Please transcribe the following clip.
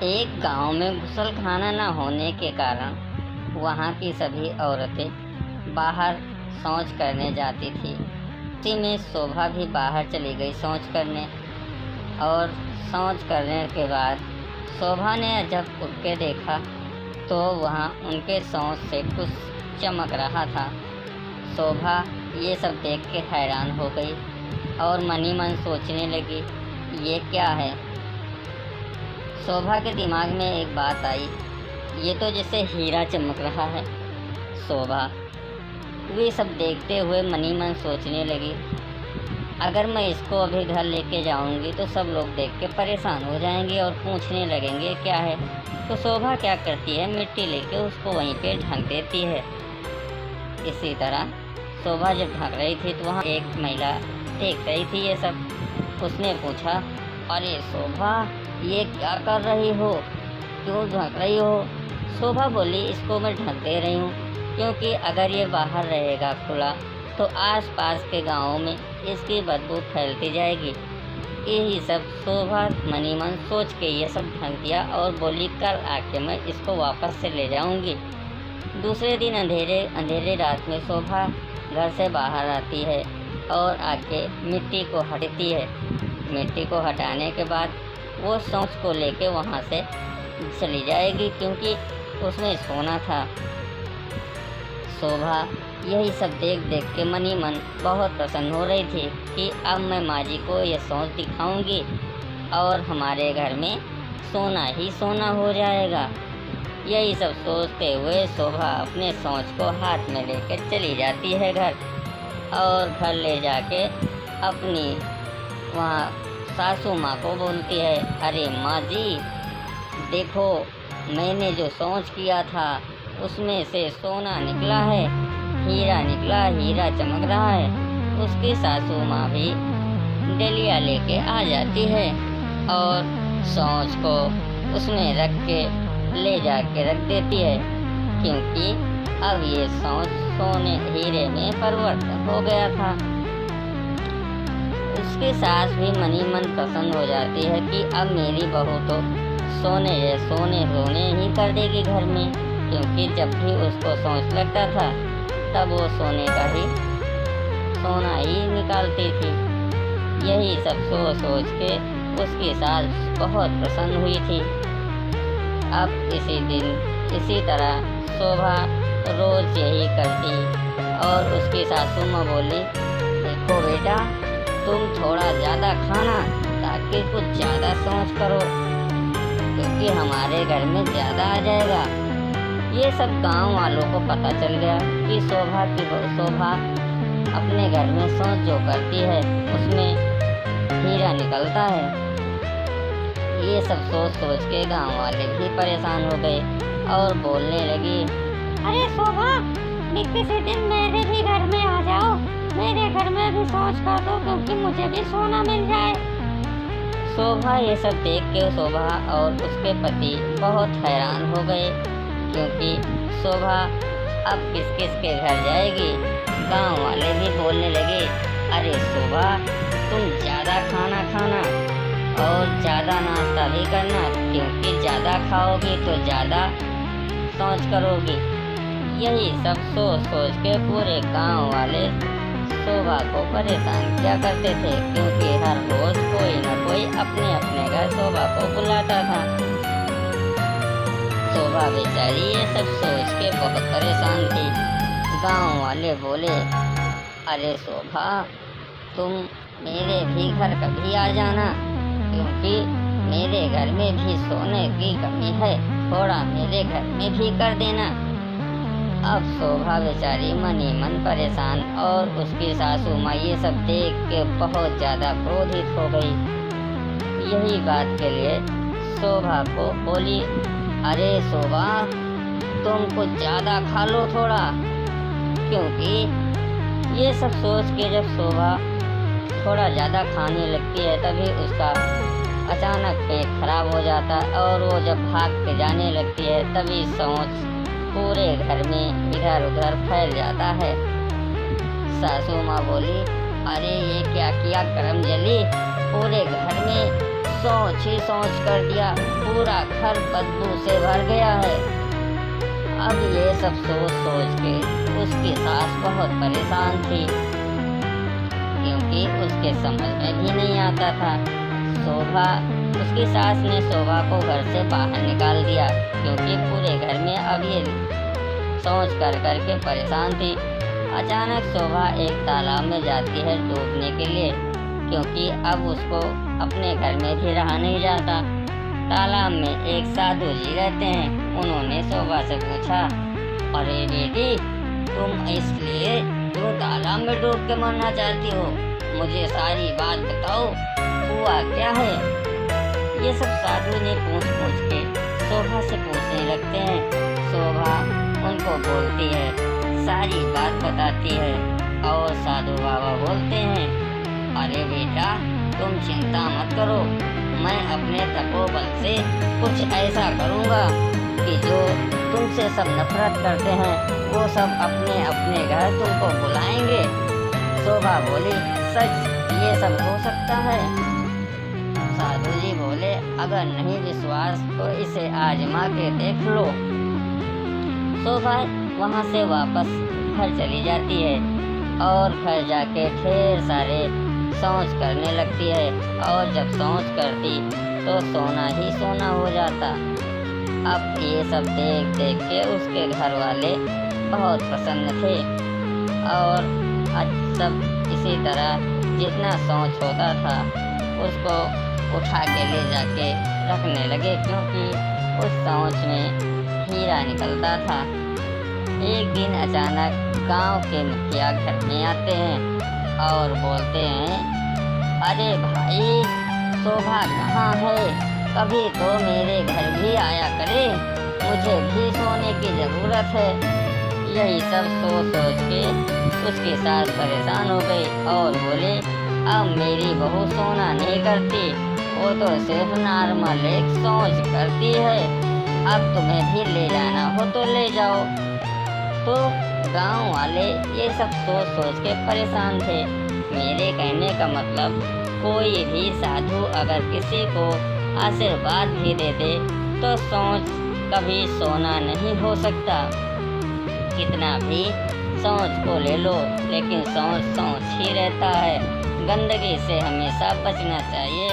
एक गांव में गुसलखाना न होने के कारण वहां की सभी औरतें बाहर शौच करने जाती थी। उसी में शोभा भी बाहर चली गई शौच करने। और शौच करने के बाद शोभा ने जब उठ के देखा तो वहाँ उनके शौच से कुछ चमक रहा था। शोभा ये सब देख के हैरान हो गई और मन ही मन सोचने लगी, ये क्या है। शोभा के दिमाग में एक बात आई, ये तो जैसे हीरा चमक रहा है। शोभा वे सब देखते हुए मन ही मन सोचने लगी, अगर मैं इसको अभी घर लेके जाऊंगी तो सब लोग देख के परेशान हो जाएंगे और पूछने लगेंगे क्या है। तो शोभा क्या करती है, मिट्टी लेके उसको वहीं पे ढक देती है। इसी तरह शोभा जब ढक रही थी तो वहाँ एक महिला देख रही थी ये सब। उसने पूछा, अरे शोभा ये क्या कर रही हो, क्यों ढक रही हो। शोभा बोली, इसको मैं ढक दे रही हूँ क्योंकि अगर ये बाहर रहेगा खुला तो आसपास के गाँवों में इसकी बदबू फैलती जाएगी। यही सब शोभा मन ही मन सोच के ये सब ढक दिया और बोली, कल आके मैं इसको वापस से ले जाऊंगी। दूसरे दिन अंधेरे रात में शोभा घर से बाहर आती है और आके मिट्टी को हटाती है। मिट्टी को हटाने के बाद वो शौच को लेके वहाँ से चली जाएगी क्योंकि उसमें सोना था। शोभा यही सब देख देख के मन ही मन बहुत प्रसन्न हो रही थी कि अब मैं माँ जी को ये शौच दिखाऊंगी और हमारे घर में सोना ही सोना हो जाएगा। यही सब सोचते हुए शोभा अपने शौच को हाथ में लेकर चली जाती है घर। और घर ले जाके अपनी वहाँ सासू माँ को बोलती है, अरे माँ जी देखो, मैंने जो शौच किया था उसमें से सोना निकला है, हीरा निकला, हीरा चमक रहा है। उसकी सासू माँ भी डलिया लेके आ जाती है और शौच को उसमें रख के ले जाके रख देती है क्योंकि अब ये शौच सोने हीरे में परिवर्तन हो गया था। उसकी सास भी मन ही मन प्रसन्न हो जाती है कि अब मेरी बहू तो सोने ही कर देगी घर में, क्योंकि जब भी उसको शौच लगता था तब वो सोना ही निकालती थी। यही सब सोच के उसकी सास बहुत प्रसन्न हुई थी। अब इसी तरह शोभा रोज यही करती और उसकी सासू माँ बोली, देखो बेटा, तुम थोड़ा ज़्यादा खाना ताकि कुछ ज़्यादा शौच करो क्योंकि हमारे घर में ज़्यादा आ जाएगा। ये सब गांव वालों को पता चल गया कि शोभा अपने घर में शौच जो करती है उसमें हीरा निकलता है। ये सब सोच के गांव वाले भी परेशान हो गए और बोलने लगी, अरे शोभा, किसी दिन मेरे भी घर में आ जाओ, मेरे घर में भी शौच कर दो क्योंकि मुझे भी सोना मिल जाए। शोभा ये सब देख के शोभा और उसके पति बहुत हैरान हो गए क्योंकि शोभा अब किस के घर जाएगी। गांव वाले भी बोलने लगे, अरे शोभा, तुम ज़्यादा खाना और ज़्यादा नाश्ता भी करना क्योंकि ज़्यादा खाओगी तो ज़्यादा शौच करोगी। यही सब सोच के पूरे गांव वाले शोभा को परेशान किया करते थे क्योंकि हर रोज कोई न कोई अपने घर शोभा को बुलाता था। शोभा बेचारी ये सब सोच के बहुत परेशान थी। गांव वाले बोले, अरे शोभा, तुम मेरे भी घर कभी आ जाना क्योंकि मेरे घर में भी सोने की कमी है, थोड़ा मेरे घर में भी कर देना। अब शोभा बेचारी मन ही मन परेशान और उसकी सासू माँ ये सब देख के बहुत ज़्यादा क्रोधित हो गई। यही बात के लिए शोभा को बोली, अरे शोभा, तुम कुछ ज़्यादा खा लो थोड़ा, क्योंकि ये सब सोच के जब शोभा थोड़ा ज़्यादा खाने लगती है तभी उसका अचानक पेट खराब हो जाता है और वो जब भाग के जाने लगती है तभी शौच पूरे घर में इधर उधर फैल जाता है। सासू माँ बोली, अरे ये क्या किया करम जली, पूरे घर में सोच ही सोच कर दिया, पूरा घर बदबू से भर गया है। अब ये सब सोच सोच के उसकी सास बहुत परेशान थी, क्योंकि उसके समझ में भी नहीं आता था। उसकी सास ने शोभा को घर से बाहर निकाल दिया, क्योंकि पूरे घर में अब ये सोच कर करके परेशान थी। अचानक शोभा एक तालाब में जाती है डूबने के लिए, क्योंकि अब उसको अपने घर में भी रहा नहीं जाता। तालाब में एक साधु जी रहते हैं। उन्होंने शोभा से पूछा, अरे दीदी, तुम इसलिए क्यों तालाब में डूब के मरना चाहती हो? मुझे सारी बात बताओ, हुआ क्या है? ये सब साधु ने पूछ के शोभा से पूछने लगते हैं। शोभा उनको बोलती है, सारी बात बताती है, और साधु बाबा बोलते हैं, अरे बेटा, तुम चिंता मत करो, मैं अपने तपोबल से कुछ ऐसा करूँगा कि जो तुमसे सब नफरत करते हैं वो सब अपने अपने घर तुमको बुलाएंगे। शोभा बोली, सच ये सब हो सकता है? साधु जी बोले, अगर नहीं विश्वास तो इसे आजमा के देख लो। शोभा वहाँ से वापस घर चली जाती है और घर जाके ढेर सारे सोच करने लगती है, और जब सोच करती तो सोना ही सोना हो जाता। अब ये सब देख देख के उसके घर वाले बहुत प्रसन्न थे, और सब इसी तरह जितना सोच होता था उसको उठा के ले जाके रखने लगे, क्योंकि उस सोच में हीरा निकलता था। एक दिन अचानक गांव के मुखिया घर में आते हैं और बोलते हैं, अरे भाई, शोभा कहाँ है? कभी तो मेरे घर भी आया करे, मुझे भी सोने की ज़रूरत है। यही सब सोच सोच के उसकी सास परेशान हो गई और बोले, अब मेरी बहू सोना नहीं करती, वो तो सिर्फ नॉर्मल एक सोच करती है, अब तुम्हें भी ले जाना हो तो ले जाओ। तो गांव वाले ये सब सोच सोच के परेशान थे। मेरे कहने का मतलब, कोई भी साधु अगर किसी को आशीर्वाद भी दे दे तो सोच कभी सोना नहीं हो सकता। कितना भी सोच को ले लो, लेकिन सोच सोच ही रहता है। गंदगी से हमेशा बचना चाहिए।